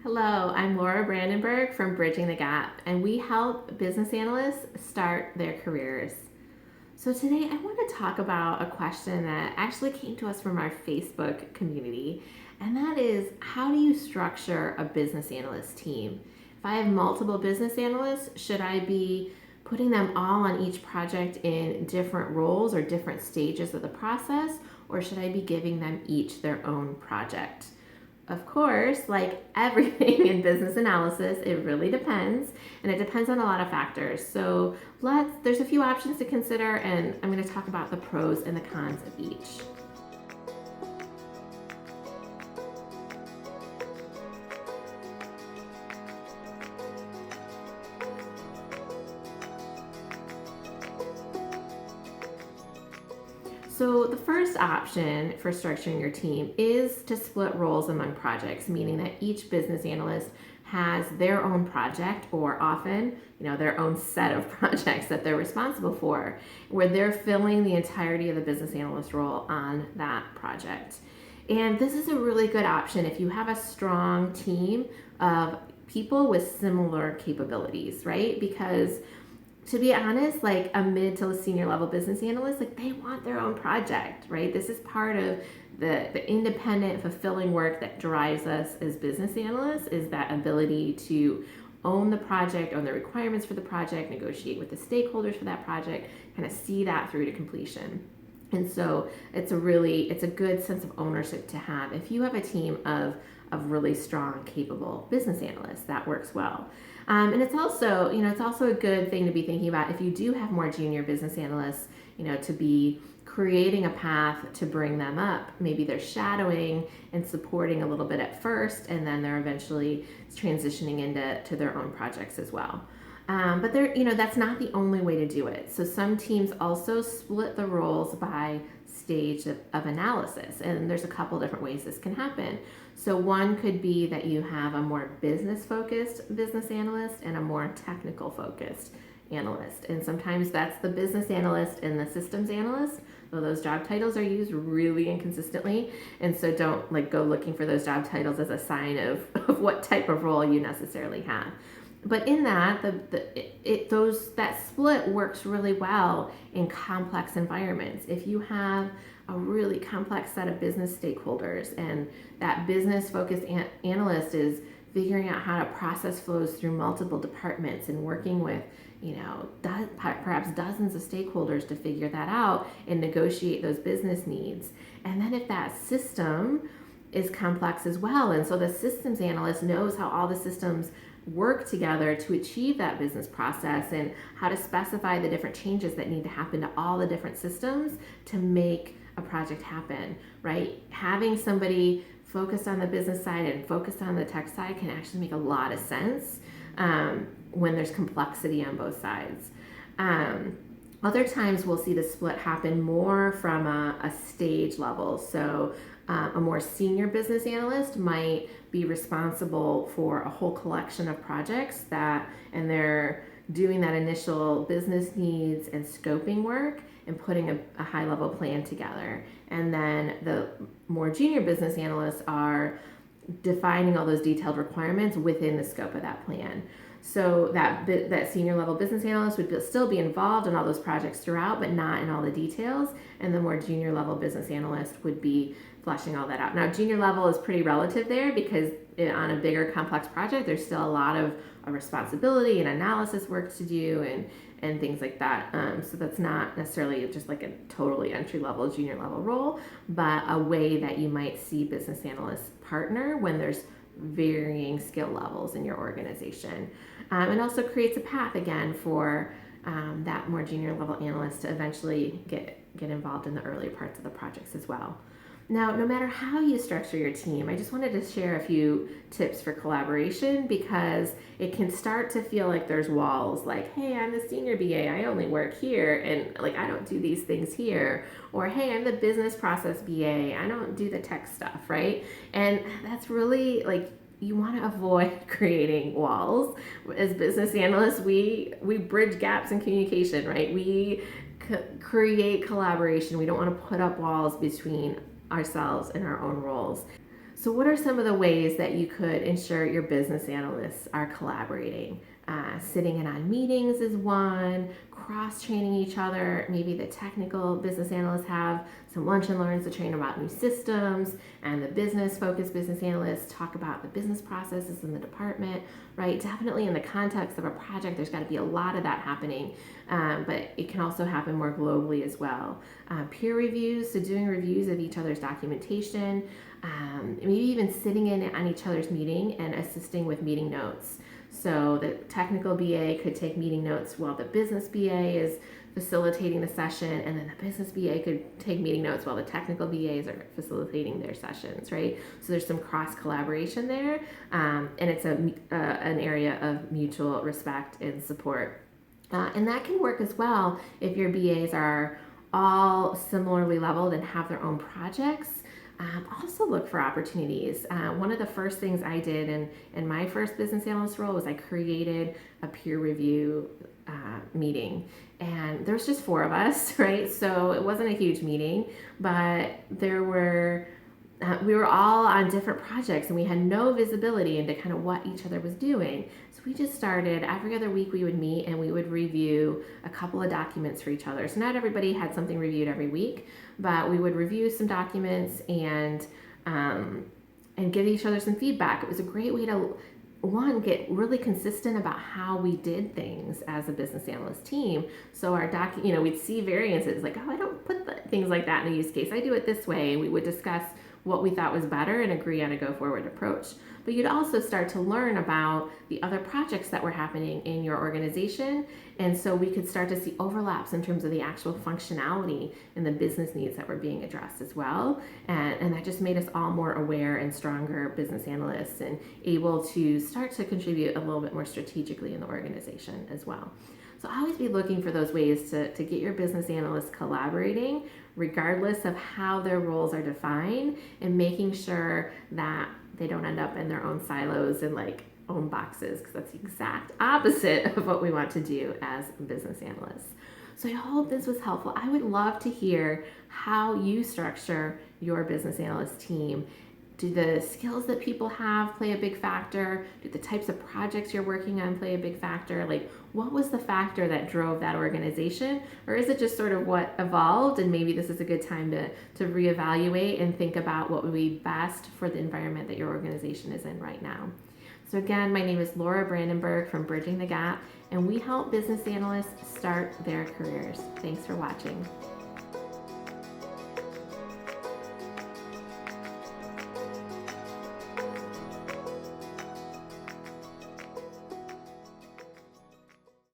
Hello, I'm Laura Brandenburg from Bridging the Gap, and we help business analysts start their careers. So, today I want to talk about a question that actually came to us from our Facebook community, and that is how do you structure a business analyst team? If I have multiple business analysts, should I be putting them all on each project in different roles or different stages of the process, or should I be giving them each their own project? Of course, like everything in business analysis, it really depends, and it depends on a lot of factors. So there's a few options to consider, and I'm going to talk about the pros and the cons of each. So the first option for structuring your team is to split roles among projects, meaning that each business analyst has their own project or often, their own set of projects that they're responsible for, where they're filling the entirety of the business analyst role on that project. And this is a really good option if you have a strong team of people with similar capabilities, right? Because to be honest, like a mid to senior level business analyst, like they want their own project, right? This is part of the independent, fulfilling work that drives us as business analysts is that ability to own the project, own the requirements for the project, negotiate with the stakeholders for that project, kind of see that through to completion. And so it's a good sense of ownership to have. If you have a team of really strong, capable business analysts, that works well. And it's also a good thing to be thinking about if you do have more junior business analysts, to be creating a path to bring them up. Maybe they're shadowing and supporting a little bit at first, and then they're eventually transitioning into their own projects as well. But that's not the only way to do it. So some teams also split the roles by stage of analysis, and there's a couple different ways this can happen. So one could be that you have a more business focused business analyst and a more technical focused analyst, and sometimes that's the business analyst and the systems analyst, though those job titles are used really inconsistently, and so don't go looking for those job titles as a sign of what type of role you necessarily have. But in that, that split works really well in complex environments. If you have a really complex set of business stakeholders, and that business focused analyst is figuring out how to process flows through multiple departments and working with perhaps dozens of stakeholders to figure that out and negotiate those business needs. And then if that system is complex as well, and so the systems analyst knows how all the systems work together to achieve that business process and how to specify the different changes that need to happen to all the different systems to make a project happen, right? Having somebody focused on the business side and focused on the tech side can actually make a lot of sense when there's complexity on both sides. Other times we'll see the split happen more from a stage level. So a more senior business analyst might be responsible for a whole collection of projects and they're doing that initial business needs and scoping work and putting a high level plan together. And then the more junior business analysts are defining all those detailed requirements within the scope of that plan. So that senior level business analyst would still be involved in all those projects throughout, but not in all the details. And the more junior level business analyst would be fleshing all that out. Now, junior level is pretty relative there because on a bigger complex project, there's still a lot of responsibility and analysis work to do and things like that. So that's not necessarily just like a totally entry level, junior level role, but a way that you might see business analysts partner when there's varying skill levels in your organization. And also creates a path again for that more junior level analyst to eventually get involved in the earlier parts of the projects as well. Now, no matter how you structure your team, I just wanted to share a few tips for collaboration because it can start to feel like there's walls, like, hey, I'm the senior BA, I only work here, and I don't do these things here. Or, hey, I'm the business process BA, I don't do the tech stuff, right? And that's really you want to avoid creating walls. As business analysts, we bridge gaps in communication, right? We create collaboration. We don't want to put up walls between ourselves and our own roles. So So what are some of the ways that you could ensure your business analysts are collaborating? Sitting in on meetings is one, cross-training each other. Maybe the technical business analysts have some lunch and learns to train about new systems, and the business-focused business analysts talk about the business processes in the department, right? Definitely in the context of a project, there's got to be a lot of that happening, but it can also happen more globally as well. Peer reviews, so doing reviews of each other's documentation, maybe even sitting in on each other's meeting and assisting with meeting notes. So the technical BA could take meeting notes while the business BA is facilitating the session, and then the business BA could take meeting notes while the technical BAs are facilitating their sessions, right? So there's some cross collaboration there, and it's an area of mutual respect and support. And that can work as well if your BAs are all similarly leveled and have their own projects. Also look for opportunities. One of the first things I did in my first business analyst role was I created a peer review meeting. And there was just 4 of us, right? So it wasn't a huge meeting, but there were we were all on different projects and we had no visibility into kind of what each other was doing. So we just started every other week we would meet and we would review a couple of documents for each other. So not everybody had something reviewed every week, but we would review some documents and give each other some feedback. It was a great way to get really consistent about how we did things as a business analyst team. So our we'd see variances like, oh, I don't put things like that in a use case. I do it this way. We would discuss what we thought was better and agree on a go forward approach. But you'd also start to learn about the other projects that were happening in your organization. And so we could start to see overlaps in terms of the actual functionality and the business needs that were being addressed as well. And that just made us all more aware and stronger business analysts and able to start to contribute a little bit more strategically in the organization as well. So always be looking for those ways to get your business analysts collaborating regardless of how their roles are defined, and making sure that they don't end up in their own silos and own boxes, because that's the exact opposite of what we want to do as business analysts. So I hope this was helpful. I would love to hear how you structure your business analyst team. Do the skills that people have play a big factor? Do the types of projects you're working on play a big factor? What was the factor that drove that organization? Or is it just sort of what evolved, and maybe this is a good time to reevaluate and think about what would be best for the environment that your organization is in right now? So again, my name is Laura Brandenburg from Bridging the Gap, and we help business analysts start their careers. Thanks for watching.